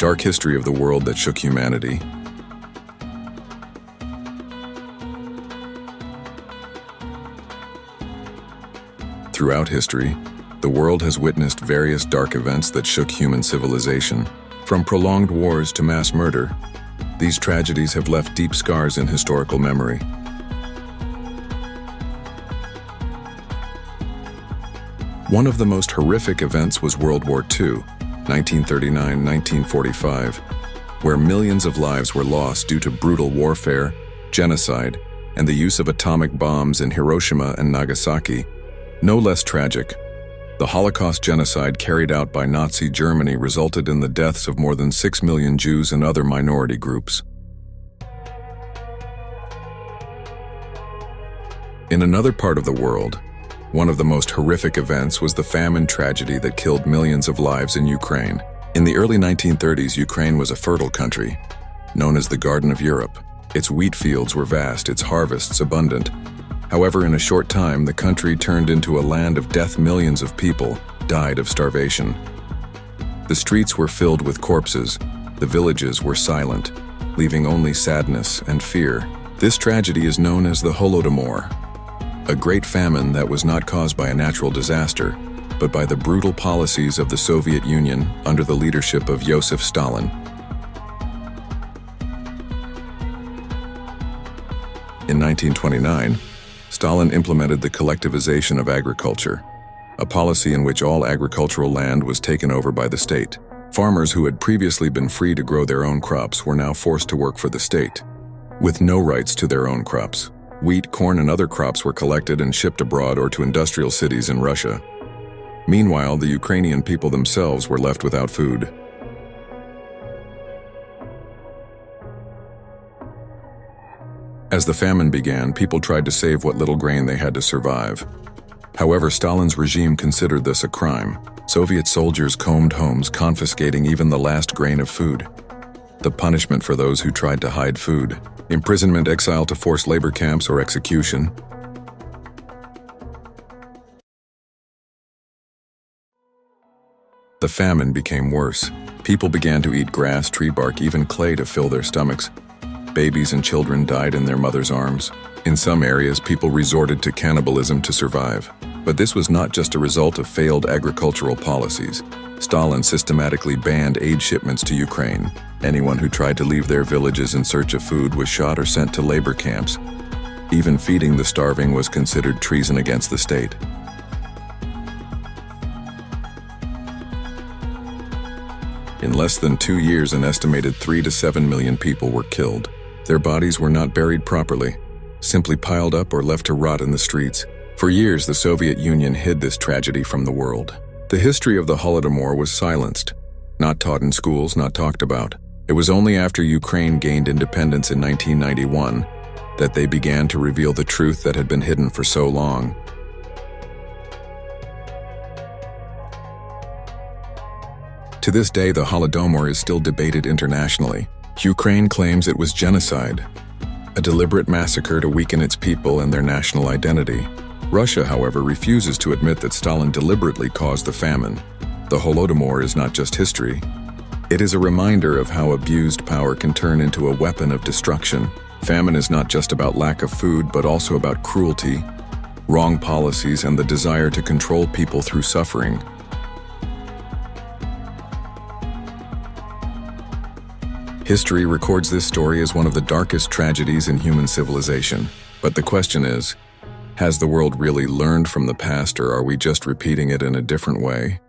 dark history of the world that shook humanity. Throughout history, the world has witnessed various dark events that shook human civilization. From prolonged wars to mass murder, these tragedies have left deep scars in historical memory. One of the most horrific events was World War II, 1939-1945, where millions of lives were lost due to brutal warfare, genocide, and the use of atomic bombs in Hiroshima and Nagasaki. No less tragic, the Holocaust genocide carried out by Nazi Germany resulted in the deaths of more than 6 million Jews and other minority groups. In another part of the world, one of the most horrific events was the famine tragedy that killed millions of lives in Ukraine. In the early 1930s, Ukraine was a fertile country, known as the Garden of Europe. Its wheat fields were vast, its harvests abundant. However, in a short time, the country turned into a land of death. Millions of people died of starvation. The streets were filled with corpses. The villages were silent, leaving only sadness and fear. This tragedy is known as the Holodomor, a great famine that was not caused by a natural disaster, but by the brutal policies of the Soviet Union under the leadership of Joseph Stalin. In 1929, Stalin implemented the collectivization of agriculture, a policy in which all agricultural land was taken over by the state. Farmers who had previously been free to grow their own crops were now forced to work for the state, with no rights to their own crops. Wheat, corn, and other crops were collected and shipped abroad or to industrial cities in Russia. Meanwhile, the Ukrainian people themselves were left without food. As the famine began, people tried to save what little grain they had to survive. However, Stalin's regime considered this a crime. Soviet soldiers combed homes, confiscating even the last grain of food. The punishment for those who tried to hide food: imprisonment, exile to forced labor camps, or execution. The famine became worse. People began to eat grass, tree bark, even clay to fill their stomachs. Babies and children died in their mother's arms. In some areas, people resorted to cannibalism to survive. But this was not just a result of failed agricultural policies. Stalin systematically banned aid shipments to Ukraine. Anyone who tried to leave their villages in search of food was shot or sent to labor camps. Even feeding the starving was considered treason against the state. In less than 2 years, an estimated 3 to 7 million people were killed. Their bodies were not buried properly, simply piled up or left to rot in the streets. For years, the Soviet Union hid this tragedy from the world. The history of the Holodomor was silenced, not taught in schools, not talked about. It was only after Ukraine gained independence in 1991 that they began to reveal the truth that had been hidden for so long. To this day, the Holodomor is still debated internationally. Ukraine claims it was genocide, a deliberate massacre to weaken its people and their national identity. Russia, however, refuses to admit that Stalin deliberately caused the famine. The Holodomor is not just history. It is a reminder of how abused power can turn into a weapon of destruction. Famine is not just about lack of food, but also about cruelty, wrong policies, and the desire to control people through suffering. History records this story as one of the darkest tragedies in human civilization. But the question is, has the world really learned from the past, or are we just repeating it in a different way?